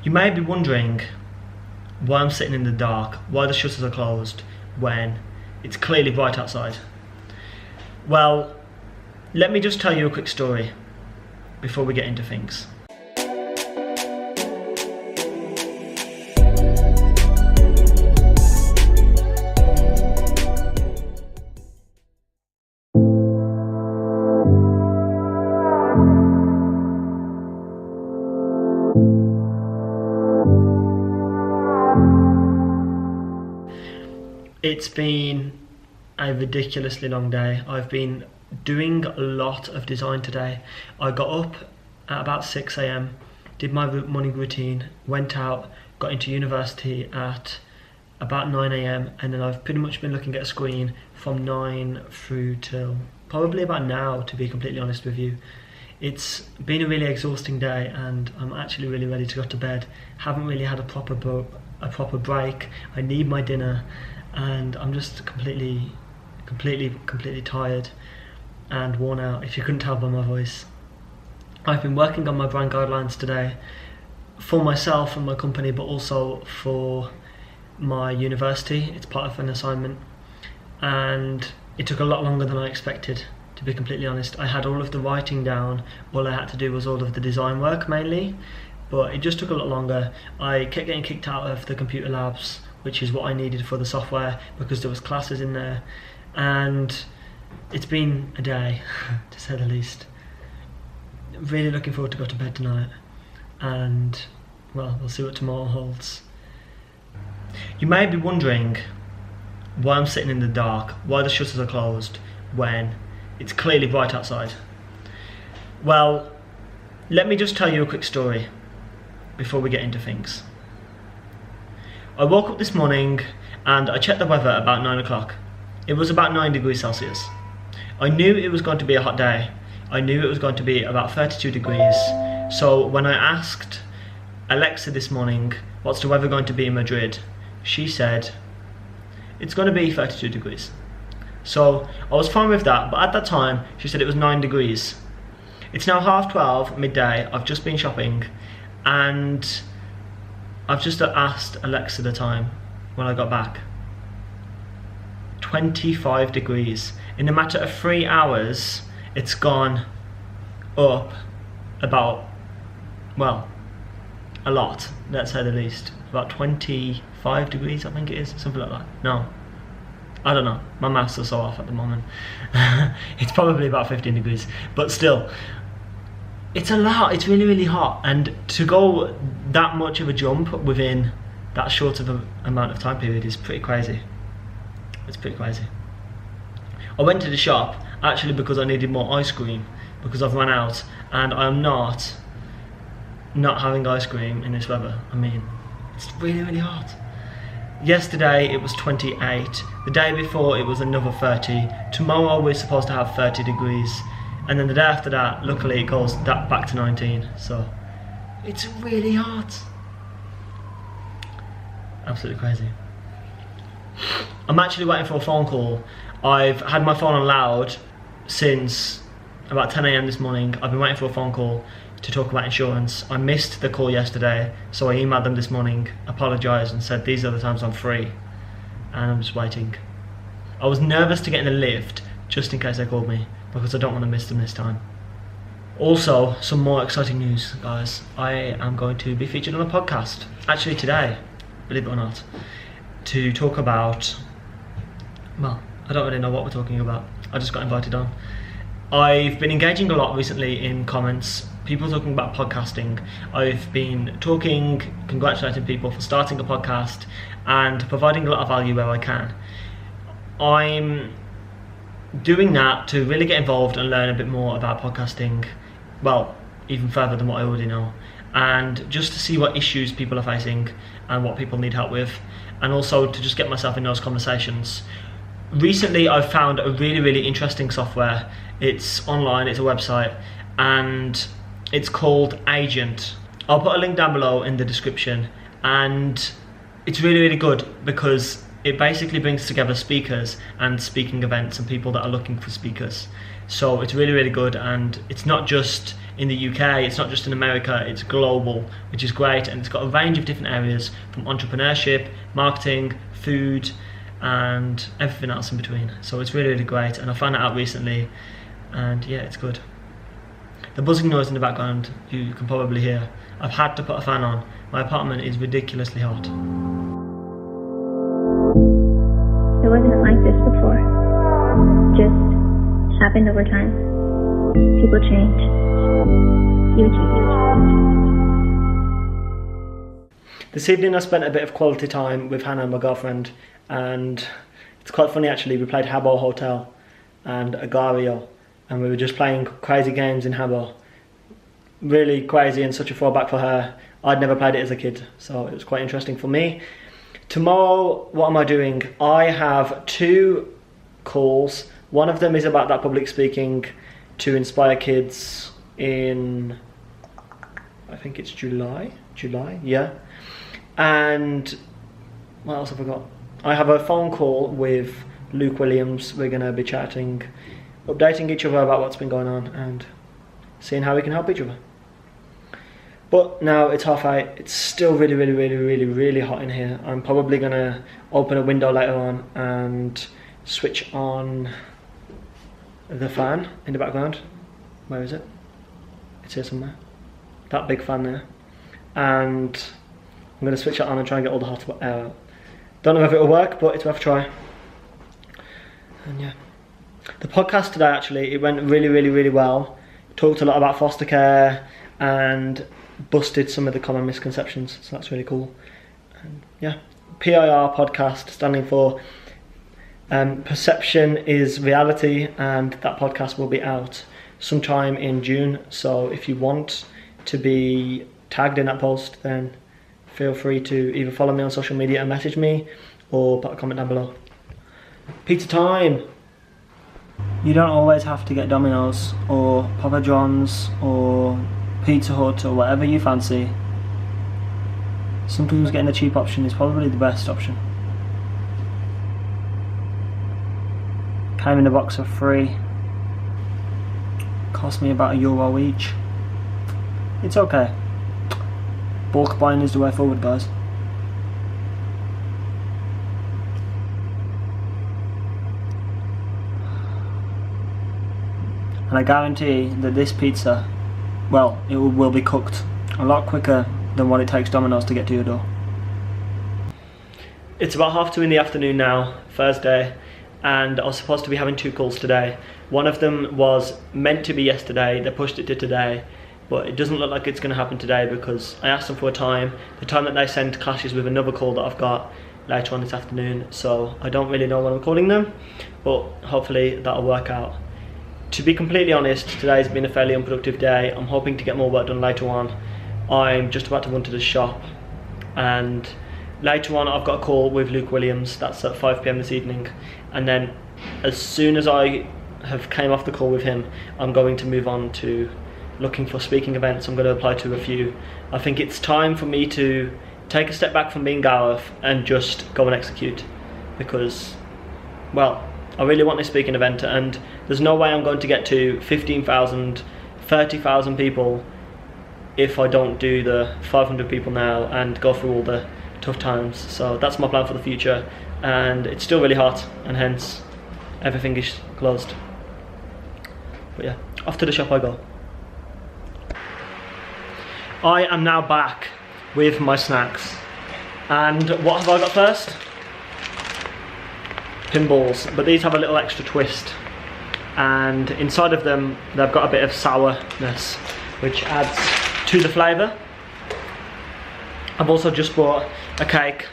You may be wondering why I'm sitting in the dark, why the shutters are closed when it's clearly bright outside. Well, let me just tell you a quick story before we get into things. It's been a ridiculously long day. I've been doing a lot of design today. I got up at about 6 AM, did my morning routine, went out, got into university at about 9 AM, and then I've pretty much been looking at a screen from 9 through till probably about now, to be completely honest with you. It's been a really exhausting day and I'm actually really ready to go to bed. Haven't really had a proper break. I need my dinner and I'm just completely tired and worn out, if you couldn't tell by my voice. I've been working on my brand guidelines today for myself and my company, but also for my university. It's part of an assignment and it took a lot longer than I expected, to be completely honest. I had all of the writing down, all I had to do was all of the design work mainly, but it just took a lot longer. I kept getting kicked out of the computer labs, which is what I needed for the software, because there was classes in there, and it's been a day, to say the least. Really looking forward to go to bed tonight, and well, we'll see what tomorrow holds. You may be wondering why I'm sitting in the dark, why the shutters are closed when it's clearly bright outside. Well, let me just tell you a quick story before we get into things. I woke up this morning and I checked the weather at about 9 o'clock. It was about 9 degrees Celsius. I knew it was going to be a hot day. I knew it was going to be about 32 degrees. So when I asked Alexa this morning, what's the weather going to be in Madrid? She said, it's going to be 32 degrees. So I was fine with that, but at that time, she said it was 9 degrees. It's now 12:30, midday. I've just been shopping and I've just asked Alexa the time when I got back. 25 degrees. In a matter of 3 hours, it's gone up about, well, a lot, let's say the least. About 25 degrees, I think it is, something like that. No, I don't know. My maths are so off at the moment. It's probably about 15 degrees, but still, it's a lot. It's really hot, and to go that much of a jump within that short of an amount of time period is pretty crazy. It's pretty crazy. I went to the shop actually because I needed more ice cream, because I've run out and I'm not having ice cream in this weather. I mean, it's really hot. Yesterday it was 28, the day before it was another 30, tomorrow we're supposed to have 30 degrees, and then the day after that, luckily it goes back to 19, so it's really hot. Absolutely crazy. I'm actually waiting for a phone call. I've had my phone on loud since about 10 AM this morning. I've been waiting for a phone call to talk about insurance. I missed the call yesterday, so I emailed them this morning, apologised and said these are the times I'm free, and I'm just waiting. I was nervous to get in the lift just in case they called me, because I don't want to miss them this time. Also, some more exciting news, guys. I am going to be featured on a podcast, actually today, believe it or not, to talk about, well, I don't really know what we're talking about. I just got invited on. I've been engaging a lot recently in comments, people talking about podcasting. I've been talking, congratulating people for starting a podcast and providing a lot of value where I can. I'm doing that to really get involved and learn a bit more about podcasting, well, even further than what I already know, and just to see what issues people are facing and what people need help with, and also to just get myself in those conversations. Recently I've found a really interesting software. It's online, it's a website, and it's called Agent. I'll put a link down below in the description, and it's really good because it basically brings together speakers and speaking events and people that are looking for speakers. So it's really good, and it's not just in the UK, it's not just in America, it's global, which is great, and it's got a range of different areas from entrepreneurship, marketing, food, and everything else in between. So it's really, really great, and I found it out recently, and yeah, it's good. The buzzing noise in the background, you can probably hear. I've had to put a fan on. My apartment is ridiculously hot. It wasn't like this before. Just happened over time. People change. You change. This evening I spent a bit of quality time with Hannah, my girlfriend, and it's quite funny actually. We played Habbo Hotel and Agario, and we were just playing crazy games in Habbo. Really crazy and such a throwback for her. I'd never played it as a kid, so it was quite interesting for me. Tomorrow, what am I doing? I have 2 calls. One of them is about that public speaking to inspire kids in, I think it's July, yeah. And what else have I got? I have a phone call with Luke Williams. We're gonna be chatting, updating each other about what's been going on and seeing how we can help each other. But now it's 8:30, it's still really hot in here. I'm probably gonna open a window later on and switch on the fan in the background. Where is it? It's here somewhere. That big fan there. And I'm gonna switch it on and try and get all the hot air out. Don't know if it'll work, but it's worth a try. And yeah. The podcast today actually, it went really well. Talked a lot about foster care and busted some of the common misconceptions, so that's really cool. And yeah, PIR podcast, standing for Perception is Reality, and that podcast will be out sometime in June. So if you want to be tagged in that post, then feel free to either follow me on social media and message me, or put a comment down below. Pizza time! You don't always have to get Domino's or Papa John's or Pizza Hut or whatever you fancy. Sometimes getting the cheap option is probably the best option. Came in a box of 3. Cost me about €1 each. It's okay. Bulk buying is the way forward, guys. And I guarantee that this pizza, well, it will be cooked a lot quicker than what it takes Domino's to get to your door. It's about 2:30 in the afternoon now, Thursday, and I was supposed to be having 2 calls today. One of them was meant to be yesterday, they pushed it to today, but it doesn't look like it's going to happen today because I asked them for a time. The time that they sent clashes with another call that I've got later on this afternoon, so I don't really know when I'm calling them, but hopefully that'll work out. To be completely honest, today's been a fairly unproductive day. I'm hoping to get more work done later on. I'm just about to run to the shop, and later on I've got a call with Luke Williams. That's at 5 PM this evening, and then as soon as I have came off the call with him, I'm going to move on to looking for speaking events. I'm going to apply to a few. I think it's time for me to take a step back from being Gareth and just go and execute, because, well, I really want this speaking event, and there's no way I'm going to get to 15,000, 30,000 people if I don't do the 500 people now and go through all the tough times. So that's my plan for the future, and it's still really hot, and hence everything is closed. But yeah, off to the shop I go. I am now back with my snacks, and what have I got first? Pinballs, but these have a little extra twist, and inside of them they've got a bit of sourness which adds to the flavour. I've also just bought a cake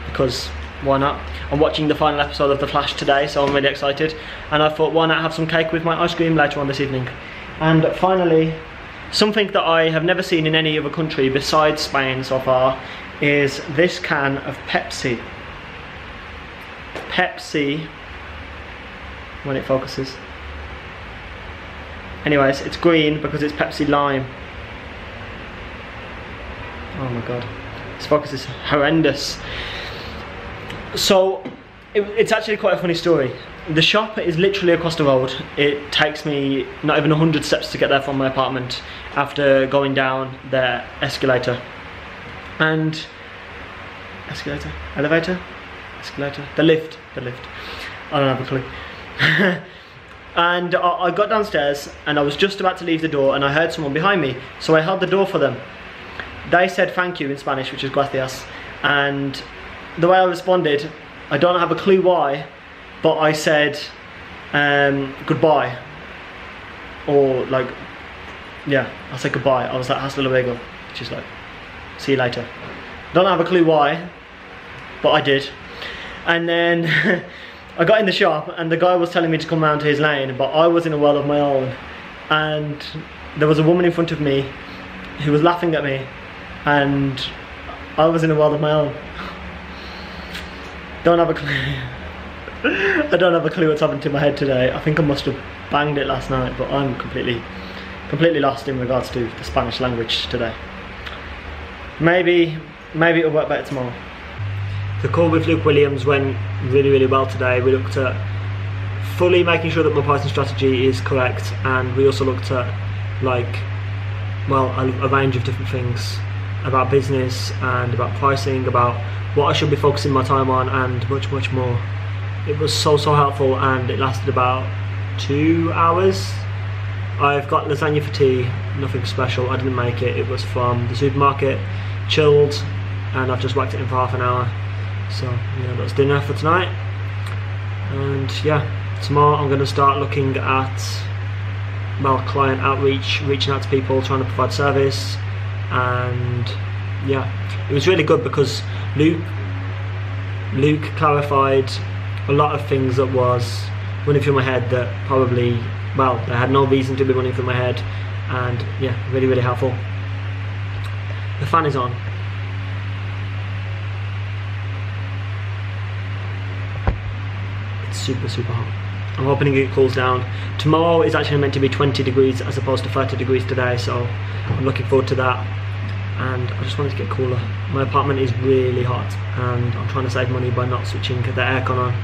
because why not? I'm watching the final episode of The Flash today, so I'm really excited, and I thought why not have some cake with my ice cream later on this evening. And finally, something that I have never seen in any other country besides Spain so far is this can of Pepsi. Pepsi, when it focuses. Anyways, it's green because it's Pepsi Lime. Oh my god, this focus is horrendous. So, it's actually quite a funny story. the shop is literally across the road. It takes me not even 100 steps to get there from my apartment after going down the escalator. And escalator? Elevator? Escalator? The lift. I don't have a clue. And I got downstairs and I was just about to leave the door and I heard someone behind me, so I held the door for them. They said thank you in Spanish, which is gracias, and the way I responded, I don't have a clue why, but I said goodbye, or like, yeah, I said goodbye. I was like hasta luego, which is like see you later. Don't have a clue why, but I did. And then I got in the shop and the guy was telling me to come round to his lane, but I was in a world of my own, and there was a woman in front of me who was laughing at me, and I was in a world of my own. Don't have a clue. I don't have a clue what's happened to my head today. I think I must have banged it last night, but I'm completely lost in regards to the Spanish language today. Maybe it'll work better tomorrow. The call with Luke Williams went really well today. We looked at fully making sure that my pricing strategy is correct, and we also looked at like, well, a range of different things about business and about pricing, about what I should be focusing my time on, and much more. It was so helpful, and it lasted about 2 hours. I've got lasagna for tea, nothing special. I didn't make it. It was from the supermarket, chilled, and I've just whacked it in for half an hour. So yeah, that's dinner for tonight. And yeah, tomorrow I'm going to start looking at, well, client outreach, reaching out to people, trying to provide service. And yeah, it was really good because Luke clarified a lot of things that was running through my head that probably, well, they had no reason to be running through my head. And yeah, really helpful. The fan is on. It's super hot. I'm hoping it cools down. Tomorrow is actually meant to be 20 degrees as opposed to 30 degrees today, so I'm looking forward to that. And I just wanted to get cooler. My apartment is really hot and I'm trying to save money by not switching the aircon on.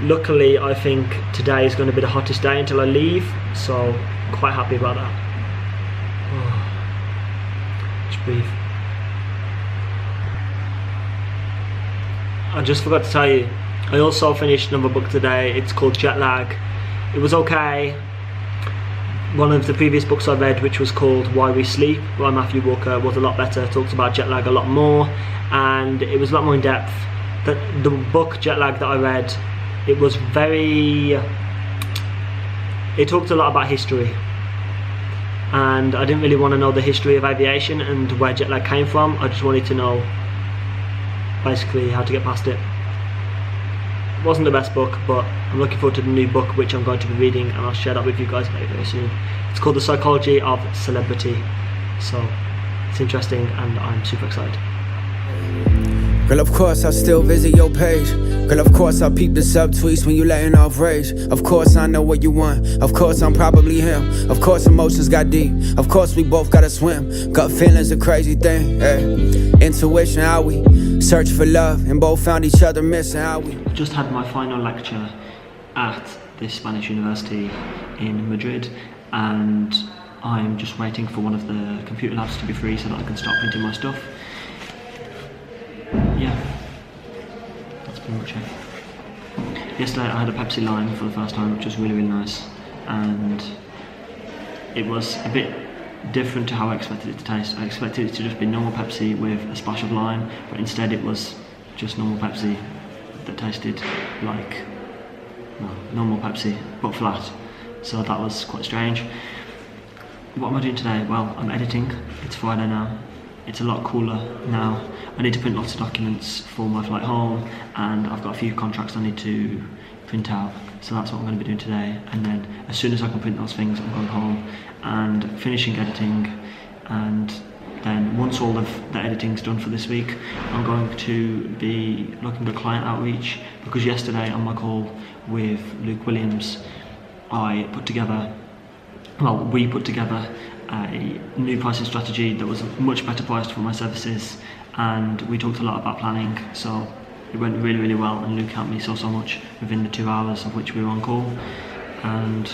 Luckily, I think today is going to be the hottest day until I leave, so I'm quite happy about that. Oh. Just breathe. I just forgot to tell you, I also finished another book today. It's called Jet Lag. It was okay. One of the previous books I read, which was called Why We Sleep by Matthew Walker, was a lot better. It talks about jet lag a lot more, and it was a lot more in depth. The book Jet Lag that I read, it was it talked a lot about history, and I didn't really want to know the history of aviation and where jet lag came from. I just wanted to know basically how to get past it. It wasn't the best book, but I'm looking forward to the new book which I'm going to be reading, and I'll share that with you guys very soon. It's called The Psychology of Celebrity, so it's interesting and I'm super excited. Girl, of course I'll still visit your page. Girl, of course I'll peep the subtweets when you letting off rage. Of course I know what you want. Of course I'm probably him. Of course emotions got deep. Of course we both gotta swim. Gut feeling's a crazy thing, yeah. Intuition, how we search for love and both found each other missing, how we just had my final lecture at this Spanish university in Madrid, and I'm just waiting for one of the computer labs to be free so that I can start printing my stuff. Yeah, that's pretty much it. Yesterday I had a Pepsi Lime for the first time, which was really nice, and it was a bit different to how I expected it to taste. I expected it to just be normal Pepsi with a splash of lime, but instead it was just normal Pepsi that tasted like, well, normal Pepsi but flat, so that was quite strange. What am I doing today? Well, I'm editing. It's Friday now. It's a lot cooler now. I need to print lots of documents for my flight home, and I've got a few contracts I need to print out, so that's what I'm going to be doing today. And then as soon as I can print those things, I'm going home and finishing editing, and then once all of the editing's done for this week, I'm going to be looking at client outreach, because yesterday on my call with Luke Williams, we put together a new pricing strategy that was much better priced for my services, and we talked a lot about planning. So it went really, really well, and Luke helped me so much within the 2 hours of which we were on call. And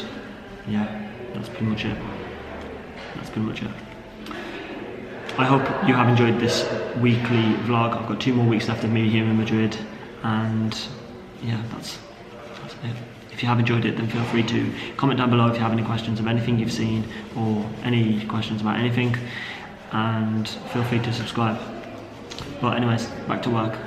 yeah, that's pretty much it. I hope you have enjoyed this weekly vlog. I've got 2 more weeks left of me here in Madrid, and yeah, that's it. If you have enjoyed it, then feel free to comment down below if you have any questions of anything you've seen or any questions about anything, and feel free to subscribe. But anyways, back to work.